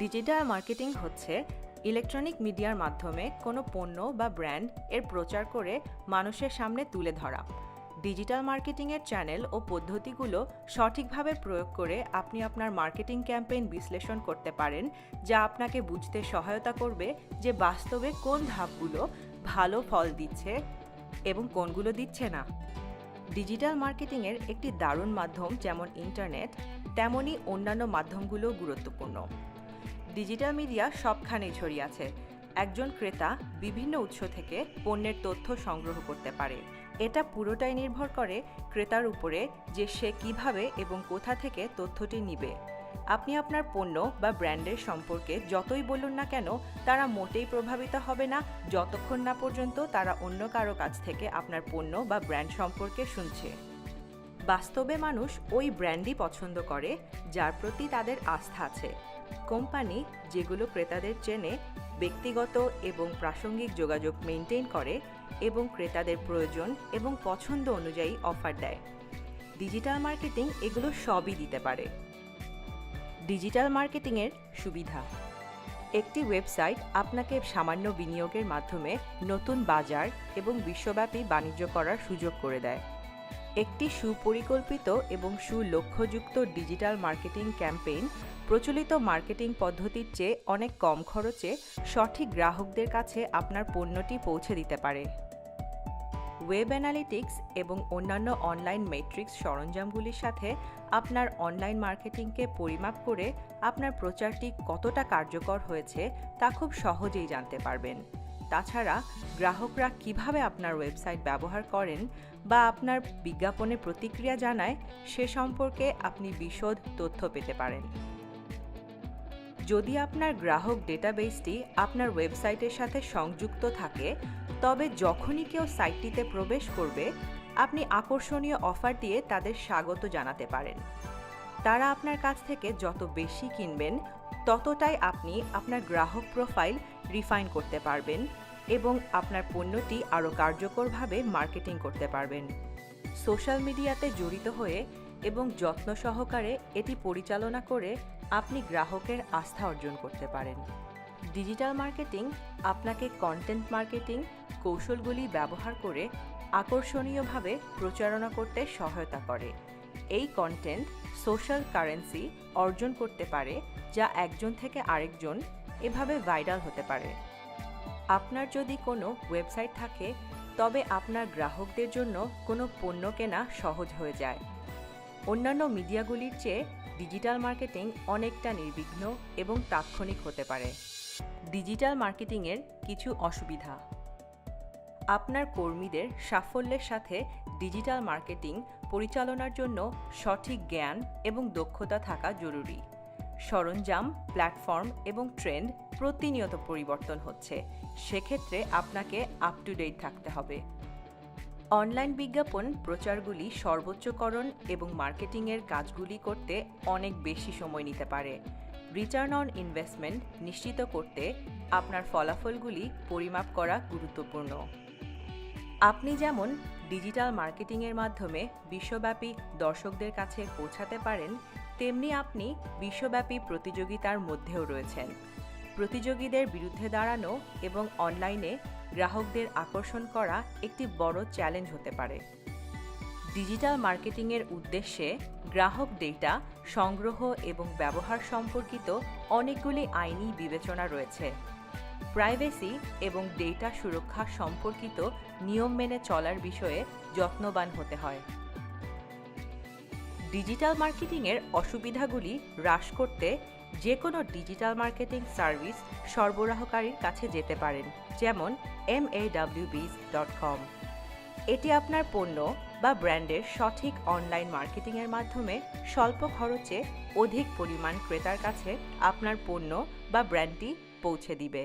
Digital marketing হচ্ছে electronic মিডিয়ার মাধ্যমে কোনো পণ্য বা ব্র্যান্ড এর প্রচার করে মানুষের সামনে তুলে ধরা। ডিজিটাল মার্কেটিংয়ের চ্যানেল ও পদ্ধতিগুলো সঠিকভাবে প্রয়োগ করে আপনি আপনার মার্কেটিং ক্যাম্পেইন বিশ্লেষণ করতে পারেন, যা আপনাকে বুঝতে সহায়তা করবে যে বাস্তবে কোন ধাপগুলো ভালো ফল দিচ্ছে এবং কোনগুলো দিচ্ছে না। ডিজিটাল মার্কেটিংয়ের একটি দারুণ মাধ্যম যেমন ইন্টারনেট, তেমনই অন্যান্য মাধ্যমগুলো গুরুত্বপূর্ণ। ডিজিটাল মিডিয়া সবখানেই ছড়িয়ে আছে। একজন ক্রেতা বিভিন্ন উৎস থেকে পণ্যের তথ্য সংগ্রহ করতে পারে। এটা পুরোটাই নির্ভর করে ক্রেতার উপরে যে সে কিভাবে এবং কোথা থেকে তথ্যটি নিবে। আপনি আপনার পণ্য বা ব্র্যান্ডের সম্পর্কে যতই বলুন না কেন, তারা মোটেই প্রভাবিত হবে না যতক্ষণ না পর্যন্ত তারা অন্য কারো কাছ থেকে আপনার পণ্য বা ব্র্যান্ড সম্পর্কে শুনছে। বাস্তবে মানুষ ওই ব্র্যান্ডই পছন্দ করে যার প্রতি তাদের আস্থা আছে। কোম্পানি যেগুলো ক্রেতাদের চেনে, ব্যক্তিগত এবং প্রাসঙ্গিক যোগাযোগ মেনটেন করে এবং ক্রেতাদের প্রয়োজন এবং পছন্দ অনুযায়ী অফার দেয়। ডিজিটাল মার্কেটিং এগুলো সবই দিতে পারে। ডিজিটাল মার্কেটিংয়ের সুবিধা: একটি ওয়েবসাইট আপনাকে সামান্য বিনিয়োগের মাধ্যমে নতুন বাজার এবং বিশ্বব্যাপী বাণিজ্য করার সুযোগ করে দেয়। একটি সুপরিকল্পিত এবং সুলক্ষ্যযুক্ত ডিজিটাল মার্কেটিং ক্যাম্পেইন প্রচলিত মার্কেটিং পদ্ধতির চেয়ে অনেক কম খরচে সঠিক গ্রাহকদের কাছে আপনার পণ্যটি পৌঁছে দিতে পারে। ওয়েব অ্যানালিটিক্স এবং অন্যান্য অনলাইন মেট্রিক্স সরঞ্জামগুলির সাথে আপনার অনলাইন মার্কেটিংকে পরিমাপ করে আপনার প্রচারটি কতটা কার্যকর হয়েছে তা খুব সহজেই জানতে পারবেন। তাছাড়া গ্রাহকরা কিভাবে আপনার ওয়েবসাইট ব্যবহার করেন বা আপনার বিজ্ঞাপনে প্রতিক্রিয়া জানায় সে সম্পর্কে আপনি বিশদ তথ্য পেতে পারেন। যদি আপনার গ্রাহক ডেটাবেসটি আপনার ওয়েবসাইটের সাথে সংযুক্ত থাকে, তবে যখনই কেউ সাইটটিতে প্রবেশ করবে, আপনি আকর্ষণীয় অফার দিয়ে তাদের স্বাগত জানাতে পারেন। তারা আপনার কাছ থেকে যত বেশি কিনবেন, ততটাই আপনি আপনার গ্রাহক প্রোফাইল রিফাইন করতে পারবেন এবং আপনার পণ্যটি আরও কার্যকরভাবে মার্কেটিং করতে পারবেন। সোশ্যাল মিডিয়াতে জড়িত হয়ে এবং যত্ন সহকারে এটি পরিচালনা করে আপনি গ্রাহকের আস্থা অর্জন করতে পারেন। ডিজিটাল মার্কেটিং আপনাকে কন্টেন্ট মার্কেটিং কৌশলগুলি ব্যবহার করে আকর্ষণীয়ভাবে প্রচারণা করতে সহায়তা করে। এই কন্টেন্ট সোশ্যাল কারেন্সি অর্জন করতে পারে, যা একজন থেকে আরেকজন এভাবে ভাইরাল হতে পারে। আপনার যদি কোনো ওয়েবসাইট থাকে, তবে আপনার গ্রাহকদের জন্য কোনো পণ্য কেনা সহজ হয়ে যায়। অন্যান্য মিডিয়াগুলির চেয়ে ডিজিটাল মার্কেটিং অনেকটা নির্বিঘ্ন এবং তাৎক্ষণিক হতে পারে। ডিজিটাল মার্কেটিংয়ের কিছু অসুবিধা: আপনার কর্মীদের সাফল্যের সাথে ডিজিটাল মার্কেটিং পরিচালনার জন্য সঠিক জ্ঞান এবং দক্ষতা থাকা জরুরি। সরঞ্জাম, প্ল্যাটফর্ম এবং ট্রেন্ড প্রতিনিয়ত পরিবর্তন হচ্ছে, সেক্ষেত্রে আপনাকে আপ টু ডেট থাকতে হবে। অনলাইন বিজ্ঞাপন প্রচারগুলি সর্বোচ্চকরণ এবং মার্কেটিংয়ের কাজগুলি করতে অনেক বেশি সময় নিতে পারে। রিটার্ন অন ইনভেস্টমেন্ট নিশ্চিত করতে আপনার ফলাফলগুলি পরিমাপ করা গুরুত্বপূর্ণ। আপনি যেমন ডিজিটাল মার্কেটিংয়ের মাধ্যমে বিশ্বব্যাপী দর্শকদের কাছে পৌঁছাতে পারেন, তেমনি আপনি বিশ্বব্যাপী প্রতিযোগিতার মধ্যেও রয়েছেন। প্রতিযোগীদের বিরুদ্ধে দাঁড়ানো এবং অনলাইনে গ্রাহকদের আকর্ষণ করা একটি বড় চ্যালেঞ্জ হতে পারে। ডিজিটাল মার্কেটিংয়ের উদ্দেশ্যে গ্রাহক ডেটা সংগ্রহ এবং ব্যবহার সম্পর্কিত অনেকগুলি আইনি বিবেচনা রয়েছে। প্রাইভেসি এবং ডেটা সুরক্ষা সম্পর্কিত নিয়ম মেনে চলার বিষয়ে যত্নবান হতে হয়। ডিজিটাল মার্কেটিংয়ের অসুবিধাগুলি হ্রাস করতে যে কোনো ডিজিটাল মার্কেটিং সার্ভিস সরবরাহকারীর কাছে যেতে পারেন, যেমন MAWBiz.com। এটি আপনার পণ্য বা ব্র্যান্ডের সঠিক অনলাইন মার্কেটিংয়ের মাধ্যমে স্বল্প খরচে অধিক পরিমাণ ক্রেতার কাছে আপনার পণ্য বা ব্র্যান্ডটি পৌঁছে দিবে।